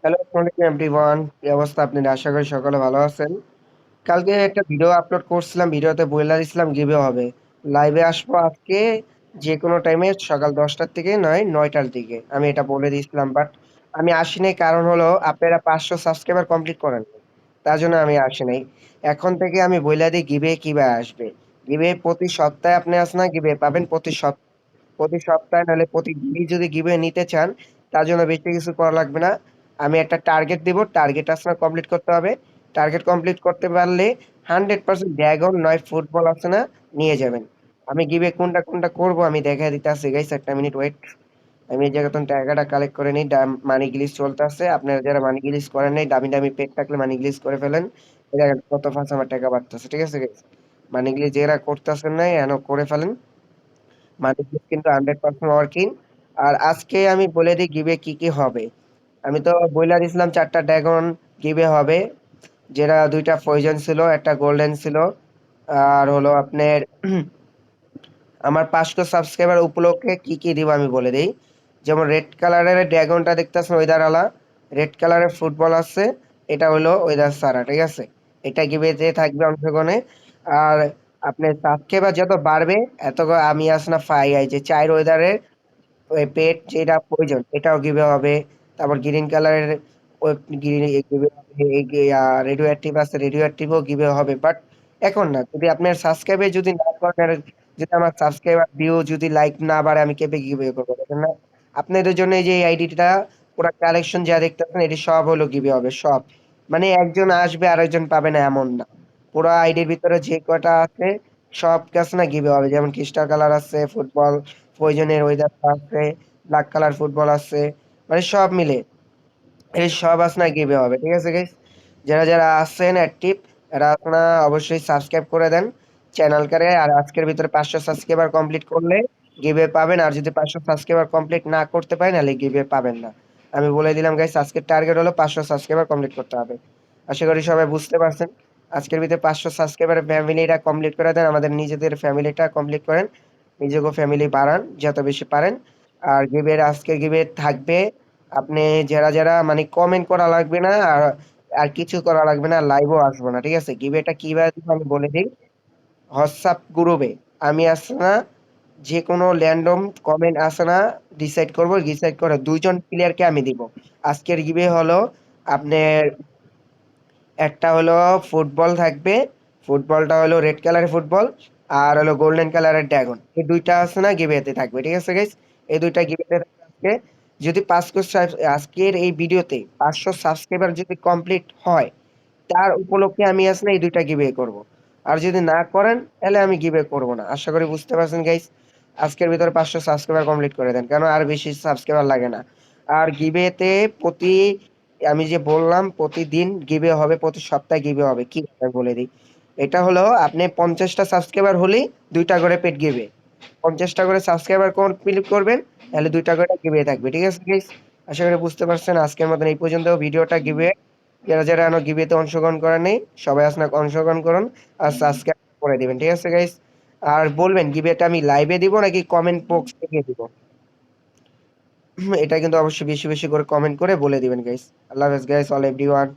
Hello, আসসালামু আলাইকুম everyone. কি অবস্থা আপনাদের? আশা করি সকলে ভালো আছেন। কালকে একটা ভিডিও আপলোড করছিলাম, ভিডিওতে বইলা দিছিলাম গিভে হবে। লাইভে আসবো আজকে যে কোনো টাইমে সকাল 10টার থেকে নয় 9টার দিকে। আমি এটা বলে দিয়েছিলাম, বাট আমি আসি নাই, কারণ হলো আপনারা 500 সাবস্ক্রাইবার কমপ্লিট করেন নাই। তার জন্য আমি আসি নাই। এখন থেকে আমি বইলা দিই গিভে কিভাবে আসবে। গিভে প্রতি সপ্তাহে আপনি আসেন না, গিভে পাবেন প্রতি সপ্তাহে, নাহলে প্রতিদিনই যদি গিভে নিতে চান, তার জন্য বেশি কিছু করা লাগবে না। আমি একটা টার্গেট দিব, টার্গেট আপনার কমপ্লিট করতে হবে। টার্গেট কমপ্লিট করতে পারলে 100% ড্রাগন নয় ফুটবল আছে না, নিয়ে যাবেন। আমি গিভে কোনটা কোনটা করব আমি দেখা দিতে আসি গাইস, একটা মিনিট ওয়েট। আমি এই জায়গায় টাকাটা কালেক্ট করে নিই। মানি গ্লিচ চলতেছে, আপনারা যারা মানি গ্লিচ করেন নাই, দামি দামি পেট থাকলে মানি গ্লিচ করে ফেলেন। এই দেখেন কত ফাঁস আমার টাকা বাড়তেছে, ঠিক আছে গাইস? মানি গ্লিচ যারা করতেছেন নাই এন করে ফেলেন। মানি গ্লিচ কিন্তু 100% ওয়ার্কিং। আর আজকে আমি বলে দিই গিভে কি কি হবে। আমি তো বইলা দিছিলাম 4টা ড্রাগন গিভে হবে, যেটা 2টা পয়জন ছিল, একটা গোল্ডেন ছিল। আর হলো আপনার আমার 500 সাবস্ক্রাইবার উপলক্ষে কি কি দিব আমি বলে দিই। যেমন রেড কালারের ড্রাগনটা দেখতেছেন, ওয়েদার আলা রেড কালারের ফুটবল আছে। এটা হলো ওয়েদার সারা, ঠিক আছে? এটা গিভেতে থাকবে অংশগ্রহণে। আর আপনার সাবস্ক্রাইবার যত বাড়বে, এত আমি আসনা পাই এই যে চার ওয়েদারের ওই পেট যেটা প্রয়োজন এটাও গিভে হবে। তারপর গ্রিন কালারের গ্রিন গিভে হবে, রেডিও অ্যাক্টিভ আছে, রেডিও অ্যাক্টিভও গিভে হবে, বাট এখন না। যদি আপনার সাবস্ক্রাইবে যদি না করেন, যদি আমার সাবস্ক্রাইবার ভিউ যদি লাইক না বাড়ে, আমি কেবে গিভে করবো দেখেন না? আপনাদের জন্য এই যে আইডিটা পুরো কালেকশন যা দেখতেছেন, এটি সব হলো গিভে হবে সব। মানে একজন আসবে আর একজন পাবে না এমন না। পুরো আইডির ভিতরে যে কটা আছে সব কাছে না গিভে হবে। যেমন ক্রিস্টাল কালার আছে ফুটবল, প্রয়োজনের ওয়েদার আছে, ব্ল্যাক কালার ফুটবল আছে, মানে সব মিলে এই সব আপনার গিভে হবে, ঠিক আছে গাইস? যারা যারা আছেন অ্যাক্টিভ, এরা আপনারা অবশ্যই সাবস্ক্রাইব করে দেন চ্যানেলটারে। আর আজকের ভিতরে 500 সাবস্ক্রাইবার কমপ্লিট করলে গিভে পাবেন, আর যদি 500 সাবস্ক্রাইবার কমপ্লিট না করতে পারেন তাহলে গিভে পাবেন না। আমি বলে দিলাম গাইস, আজকের টার্গেট হলো 500 সাবস্ক্রাইবার কমপ্লিট করতে হবে। আশা করি সবাই বুঝতে পারছেন। আজকের ভিতরে 500 সাবস্ক্রাইবার ফ্যামিলিটা কমপ্লিট করে দেন, আমাদের নিজেদের ফ্যামিলিটা কমপ্লিট করেন। নিজেকে ফ্যামিলি বাড়ান যত বেশি পারেন। আর গিভের আজকে গিভে থাকবে, আপনি যারা যারা মানে কমেন্ট করা লাগবে না, আর আর কিছু করা লাগবে না, লাইভও আসবো না, ঠিক আছে? গিভেটা কিভাবে দিব আমি বলে দিই। হোয়াটসঅ্যাপ গ্রুপে আমি আছে না, যে কোনো র্যান্ডম কমেন্ট আছে না, ডিসাইড করব, ডিসাইড করে 2জন প্লেয়ারকে আমি দিব। আজকের গিভে হলো আপনার একটা হলো ফুটবল থাকবে। ফুটবলটা হলো রেড কালারের ফুটবল, আর হলো গোল্ডেন কালারের ড্রাগন। এই দুইটা আছে না গিভেতে থাকবে, ঠিক আছে গাইস? এই দুইটা গিভেতে থাকবে। যদি 500 আজকের এই ভিডিওতে 500 সাবস্ক্রাইবার যদি কমপ্লিট হয়, তার উপলক্ষে আমি আসলে এই দুইটা গিভে করব। আর যদি না করেন তাহলে আমি গিভে করব না। আশা করি বুঝতে পারছেন গাইস। আজকের ভিতরে 500 সাবস্ক্রাইবার কমপ্লিট করে দেন, কারণ আর বেশি সাবস্ক্রাইবার লাগে না। আর গিভেতে প্রতি, আমি যে বললাম প্রতিদিন গিভে হবে, প্রতি সপ্তাহে গিভে হবে। কি আমি বলে দিই, এটা হলো আপনি 50টা সাবস্ক্রাইবার হলেই 2টা করে পেড গিভে। 50টা করে সাবস্ক্রাইবার কমপ্লিট করবেন, তাহলে 2টা করে গিভে থাকবে, ঠিক আছে গাইস? আশা করি বুঝতে পারছেন। আজকের মতন এই পর্যন্ত ভিডিওটা গিভে। যারা যারা এখনো গিভেতে অংশগ্রহণ করেন নাই, সবাই আসলে অংশগ্রহণ করুন আর সাবস্ক্রাইব করে দিবেন, ঠিক আছে গাইস? আর বলবেন গিভেটা আমি লাইভে দিব নাকি কমেন্ট বক্স থেকে দিব। এটা কিন্তু অবশ্যই বেশি বেশি করে কমেন্ট করে বলে দিবেন গাইস। আল্লাহ হাফেজ গাইস, অল এভরিওয়ান।